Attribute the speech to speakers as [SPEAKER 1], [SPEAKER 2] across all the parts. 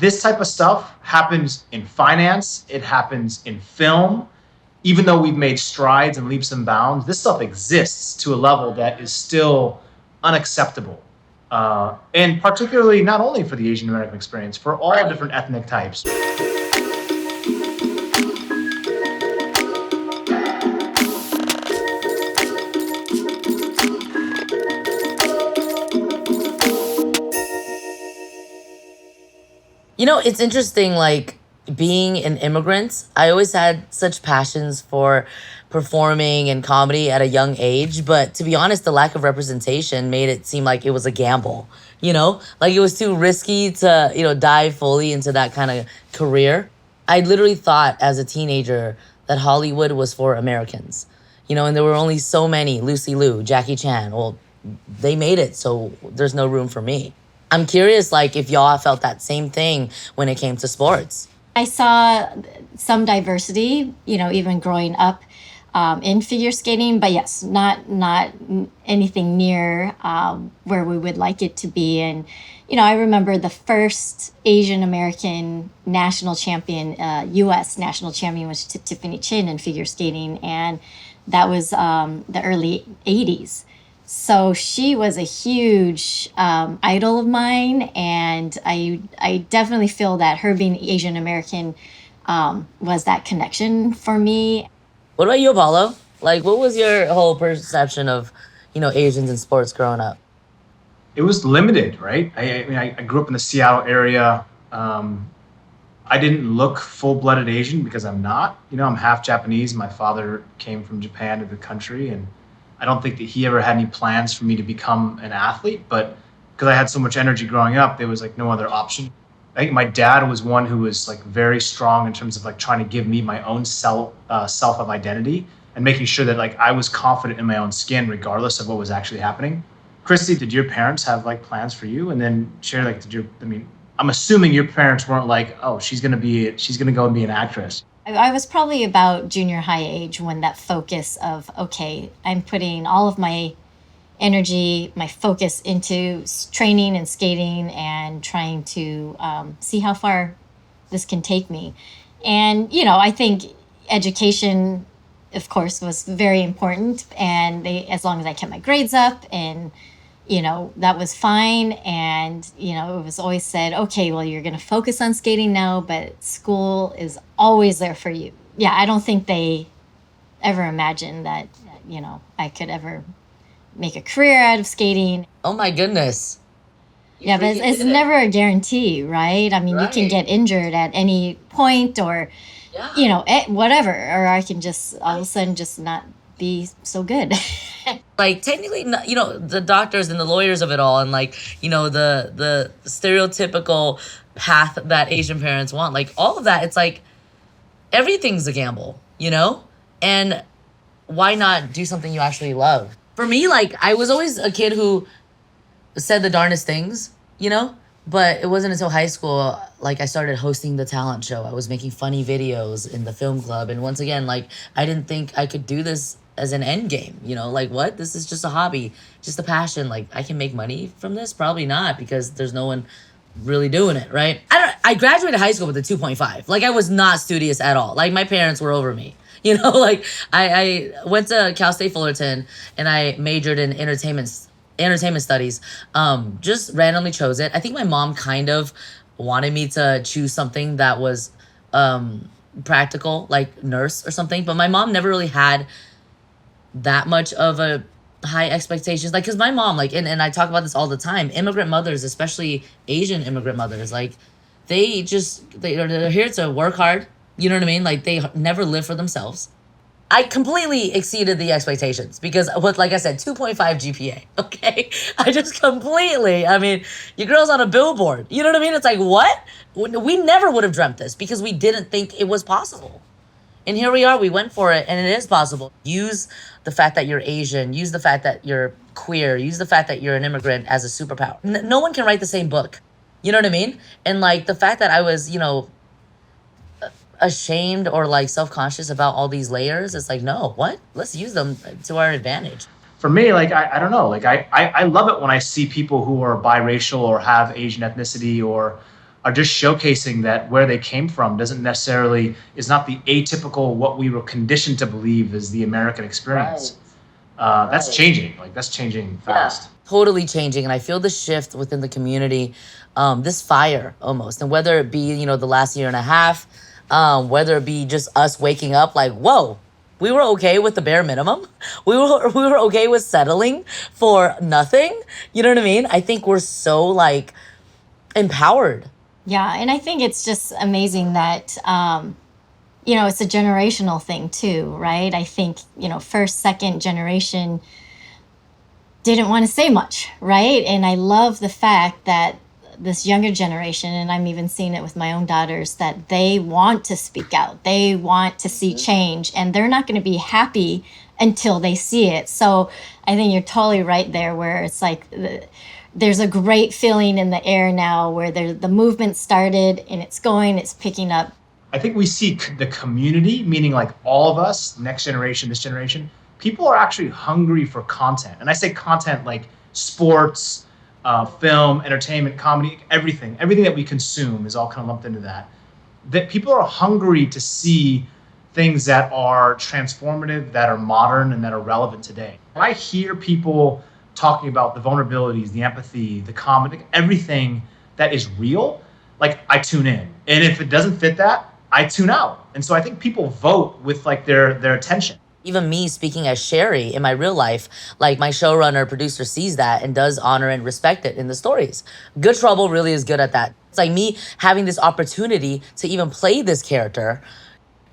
[SPEAKER 1] this type of stuff happens in finance. It happens in film. Even though we've made strides and leaps and bounds, this stuff exists to a level that is still unacceptable. And particularly not only for the Asian American experience, for all different ethnic types.
[SPEAKER 2] You know, it's interesting, like being an immigrant, I always had such passions for performing and comedy at a young age. But to be honest, the lack of representation made it seem like it was a gamble, like it was too risky to, dive fully into that kind of career. I literally thought as a teenager that Hollywood was for Americans, and there were only so many, Lucy Liu, Jackie Chan. Well, they made it, so there's no room for me. I'm curious, like, if y'all felt that same thing when it came to sports.
[SPEAKER 3] I saw some diversity, even growing up in figure skating, but yes, not anything near where we would like it to be. And, I remember the first Asian American national champion, U.S. national champion was Tiffany Chin in figure skating, and that was the early 80s. So she was a huge idol of mine, and I definitely feel that her being Asian American was that connection for me.
[SPEAKER 2] What about you, Apolo? Like, what was your whole perception of, Asians in sports growing up?
[SPEAKER 1] It was limited, right? I grew up in the Seattle area. I didn't look full-blooded Asian because I'm not. I'm half Japanese. My father came from Japan to the country, and I don't think that he ever had any plans for me to become an athlete, but because I had so much energy growing up, there was like no other option. I think my dad was one who was like very strong in terms of like trying to give me my own self of identity and making sure that like I was confident in my own skin regardless of what was actually happening. Kristi, did your parents have like plans for you? And then share like, I'm assuming your parents weren't like, oh, she's gonna go and be an actress.
[SPEAKER 3] I was probably about junior high age when that focus of, okay, I'm putting all of my energy, my focus into training and skating and trying to see how far this can take me. And, I think education, of course, was very important. And as long as I kept my grades up and, that was fine. And, it was always said, okay, well, you're going to focus on skating now, but school is always there for you. Yeah, I don't think they ever imagined that, I could ever make a career out of skating.
[SPEAKER 2] Oh, my goodness.
[SPEAKER 3] Yeah, but it's never a guarantee, right? I mean, right. You can get injured at any point or, whatever. Or I can just all of a sudden just not be so good.
[SPEAKER 2] Like, technically, the doctors and the lawyers of it all and, like, the stereotypical path that Asian parents want, like, all of that, it's like everything's a gamble, And why not do something you actually love? For me, like, I was always a kid who said the darndest things, But it wasn't until high school, like, I started hosting the talent show. I was making funny videos in the film club. And once again, like, I didn't think I could do this as an end game, like, what? This is just a hobby, just a passion. Like, I can make money from this? Probably not, because there's no one really doing it, right? I graduated high school with a 2.5. Like, I was not studious at all. Like, my parents were over me. Like, I went to Cal State Fullerton and I majored in entertainment studies. Just randomly chose it. I think my mom kind of wanted me to choose something that was practical, like nurse or something. But my mom never really had that much of a high expectations. Like, because my mom, like, and I talk about this all the time, immigrant mothers, especially Asian immigrant mothers, like, they're here to work hard. You know what I mean? Like, they never live for themselves. I completely exceeded the expectations because, like I said, 2.5 GPA, okay? I just completely, your girl's on a billboard. You know what I mean? It's like, what? We never would have dreamt this because we didn't think it was possible. And here we are, we went for it, and it is possible. Use the fact that you're Asian, use the fact that you're queer, use the fact that you're an immigrant as a superpower. No one can write the same book. You know what I mean? And, like, the fact that I was, ashamed or like self-conscious about all these layers, it's like, no, what? Let's use them to our advantage.
[SPEAKER 1] For me, like, I don't know, like, I love it when I see people who are biracial or have Asian ethnicity or are just showcasing that where they came from doesn't necessarily, is not the atypical, what we were conditioned to believe is the American experience. That's changing. Like, that's changing fast.
[SPEAKER 2] Totally changing. And I feel the shift within the community, this fire almost. And whether it be, the last year and a half, whether it be just us waking up like, whoa, we were okay with the bare minimum. We were okay with settling for nothing. You know what I mean? I think we're so like empowered.
[SPEAKER 3] Yeah, and I think it's just amazing that it's a generational thing too, right? I think, first, second generation didn't want to say much, right? And I love the fact that this younger generation, and I'm even seeing it with my own daughters, that they want to speak out. They want to see change, and they're not going to be happy until they see it. So I think you're totally right there, where it's like there's a great feeling in the air now where the movement started and it's picking up.
[SPEAKER 1] I think we see the community, meaning like all of us, next generation, this generation, people are actually hungry for content. And I say content like sports, film, entertainment, comedy, everything that we consume is all kind of lumped into that. That people are hungry to see things that are transformative, that are modern, and that are relevant today. When I hear people talking about the vulnerabilities, the empathy, the comedy, everything that is real, like, I tune in. And if it doesn't fit that, I tune out. And so I think people vote with like their attention.
[SPEAKER 2] Even me speaking as Sherry in my real life, like my showrunner, producer sees that and does honor and respect it in the stories. Good Trouble really is good at that. It's like me having this opportunity to even play this character.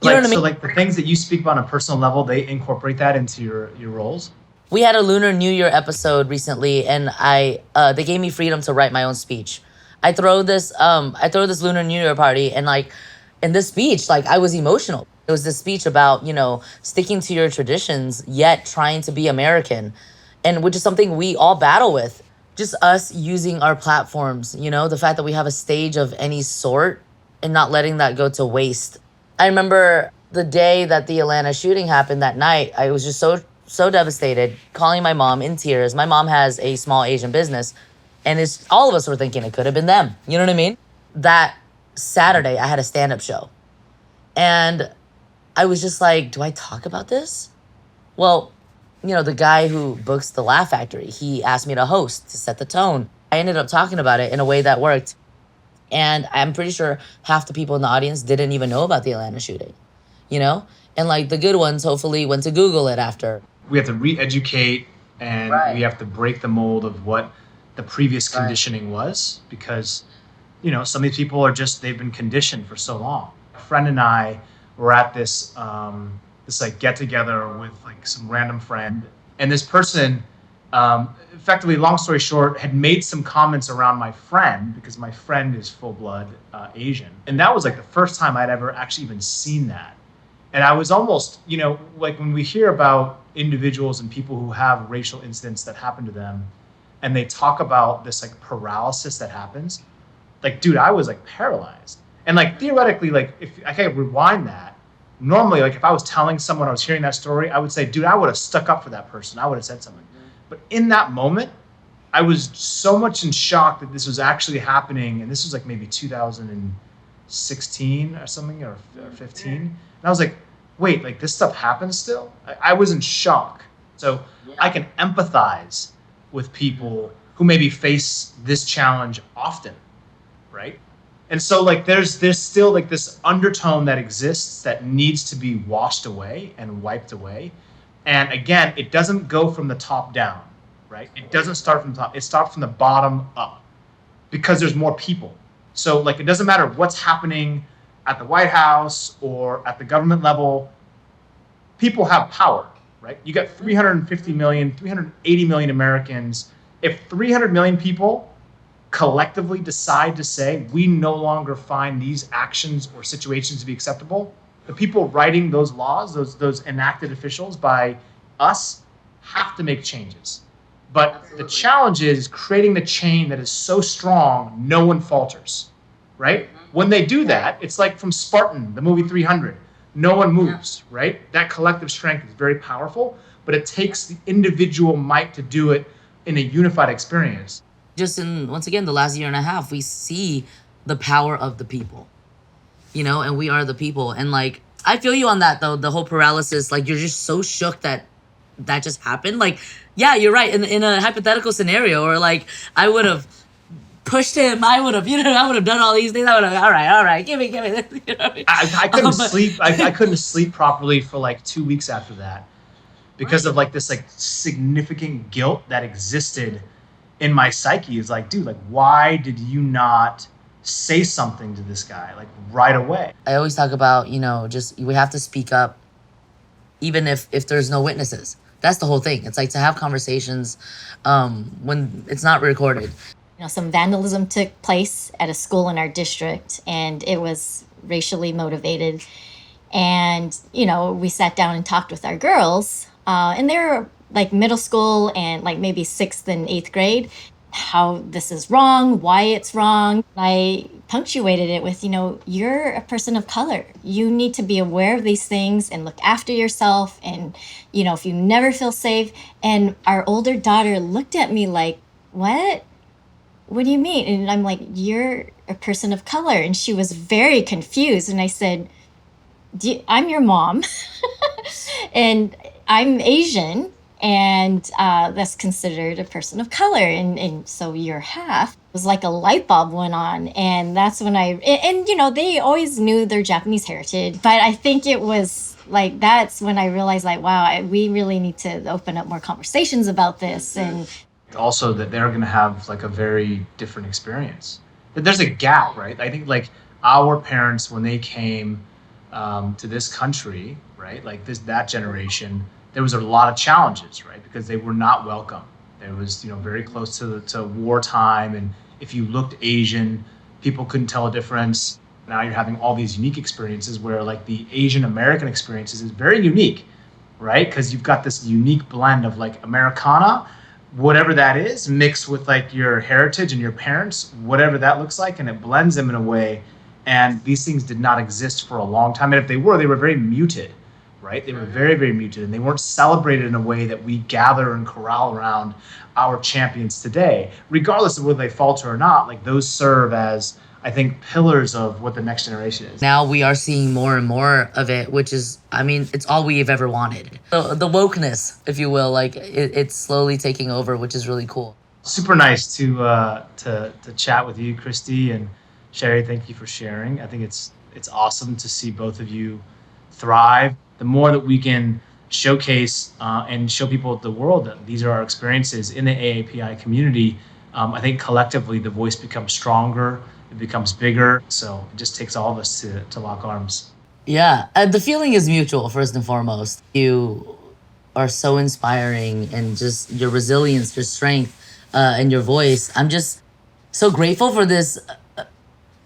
[SPEAKER 2] You know what I mean?
[SPEAKER 1] So like the things that you speak about on a personal level, they incorporate that into your roles?
[SPEAKER 2] We had a Lunar New Year episode recently, and they gave me freedom to write my own speech. I throw this Lunar New Year party, and like in this speech, like I was emotional. It was this speech about, sticking to your traditions, yet trying to be American, and which is something we all battle with. Just us using our platforms, the fact that we have a stage of any sort and not letting that go to waste. I remember the day that the Atlanta shooting happened that night, I was just so devastated, calling my mom in tears. My mom has a small Asian business, and all of us were thinking it could have been them. You know what I mean? That Saturday, I had a stand-up show. And I was just like, do I talk about this? Well, the guy who books the Laugh Factory, he asked me to host, to set the tone. I ended up talking about it in a way that worked. And I'm pretty sure half the people in the audience didn't even know about the Atlanta shooting, And like the good ones hopefully went to Google it after.
[SPEAKER 1] We have to re-educate, and we have to break the mold of what the previous conditioning was, because, some of these people are they've been conditioned for so long. A friend and I were at this like get together with like some random friend, and this person, effectively, long story short, had made some comments around my friend, because my friend is full-blood Asian, and that was like the first time I'd ever actually even seen that. And I was almost, like when we hear about individuals and people who have racial incidents that happen to them, and they talk about this like paralysis that happens, like, dude, I was like paralyzed. And like theoretically, like if I could rewind that, normally, like if I was telling someone I was hearing that story, I would say, dude, I would have stuck up for that person. I would have said something. But in that moment, I was so much in shock that this was actually happening. And this was like maybe 2016 or something, or 15. And I was like, wait, like this stuff happens still? I was in shock. So I can empathize with people who maybe face this challenge often, right? And so like there's still like this undertone that exists that needs to be washed away and wiped away. And again, it doesn't go from the top down, right? It doesn't start from the top. It starts from the bottom up, because there's more people. So like it doesn't matter what's happening at the White House or at the government level, people have power, right? You got 350 million, 380 million Americans. If 300 million people collectively decide to say, we no longer find these actions or situations to be acceptable, the people writing those laws, those enacted officials by us, have to make changes. But the challenge is creating the chain that is so strong, no one falters, right? When they do that, it's like from Spartan, the movie 300. No one moves, right? That collective strength is very powerful, but it takes the individual might to do it in a unified experience.
[SPEAKER 2] Just in, once again, the last year and a half, we see the power of the people, you know, and we are the people. And like, I feel you on that though, the whole paralysis, like you're just so shook that that just happened. Like, yeah, you're right. In a hypothetical scenario, or like I would have pushed him, I would have, you know, I would have done all these things. I would have, all right, give me this. You know what I mean?
[SPEAKER 1] I couldn't
[SPEAKER 2] But-
[SPEAKER 1] sleep. I couldn't sleep properly for like 2 weeks after that because of like this like significant guilt that existed in my psyche. Is like, dude, like why did you not say something to this guy like right away?
[SPEAKER 2] I always talk about, you know, just we have to speak up even if there's no witnesses. That's the whole thing. It's like to have conversations when it's not recorded.
[SPEAKER 3] You know, some vandalism took place at a school in our district, and it was racially motivated. And, you know, we sat down and talked with our girls, and they were like middle school and like maybe 6th and 8th grade, how this is wrong, why it's wrong. I punctuated it with, you know, you're a person of color. You need to be aware of these things and look after yourself. And, you know, if you never feel safe. And our older daughter looked at me like, what? What do you mean? And I'm like, you're a person of color. And she was very confused. And I said, I'm your mom and I'm Asian, and that's considered a person of color. And so you're half. It was like a light bulb went on. And that's when and you know, they always knew their Japanese heritage, but I think it was like, that's when I realized like, wow, we really need to open up more conversations about this. And
[SPEAKER 1] Also that they're going to have like a very different experience. That there's a gap, right? I think like our parents, when they came to this country, right, like that generation, there was a lot of challenges, right, because they were not welcome. There was, you know, very close to wartime, and if you looked Asian, people couldn't tell a difference. Now you're having all these unique experiences where like the Asian American experiences is very unique, right, because you've got this unique blend of like Americana, whatever that is, mixed with like your heritage and your parents, whatever that looks like, and it blends them in a way. And these things did not exist for a long time. And if they were very muted, right? They were very, very muted, and they weren't celebrated in a way that we gather and corral around our champions today. Regardless of whether they falter or not, like those serve as, I think, pillars of what the next generation is.
[SPEAKER 2] Now we are seeing more and more of it, which is, I mean, it's all we've ever wanted. The wokeness, if you will, like it's slowly taking over, which is really cool.
[SPEAKER 1] Super nice to chat with you, Kristi, and Sherry. Thank you for sharing. I think it's awesome to see both of you thrive. The more that we can showcase and show people the world that these are our experiences in the AAPI community, I think collectively the voice becomes stronger, it becomes bigger. So it just takes all of us to lock arms.
[SPEAKER 2] Yeah, the feeling is mutual, first and foremost. You are so inspiring, and just your resilience, your strength, and your voice. I'm just so grateful for this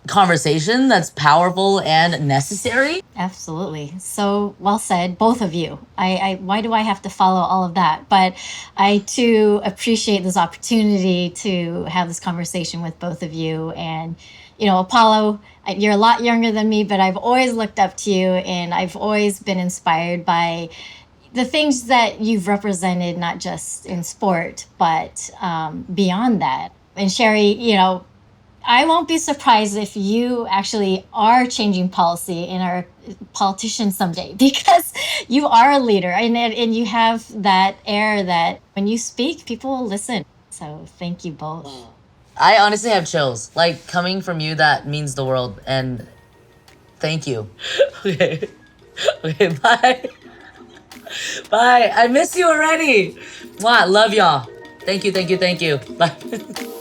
[SPEAKER 2] conversation that's powerful and necessary.
[SPEAKER 3] absolutely. So well said, both of you. I why do I have to follow all of that? But I too appreciate this opportunity to have this conversation with both of you. And, you know, Apolo, you're a lot younger than me, but I've always looked up to you, and I've always been inspired by the things that you've represented, not just in sport, but beyond that. And Sherry, you know, I won't be surprised if you actually are changing policy and are a politician someday, because you are a leader, and you have that air that when you speak, people will listen. So thank you both.
[SPEAKER 2] I honestly have chills. Like, coming from you, that means the world, and thank you. Okay. Okay, bye. Bye. I miss you already. Mwah, love y'all. Thank you. Bye.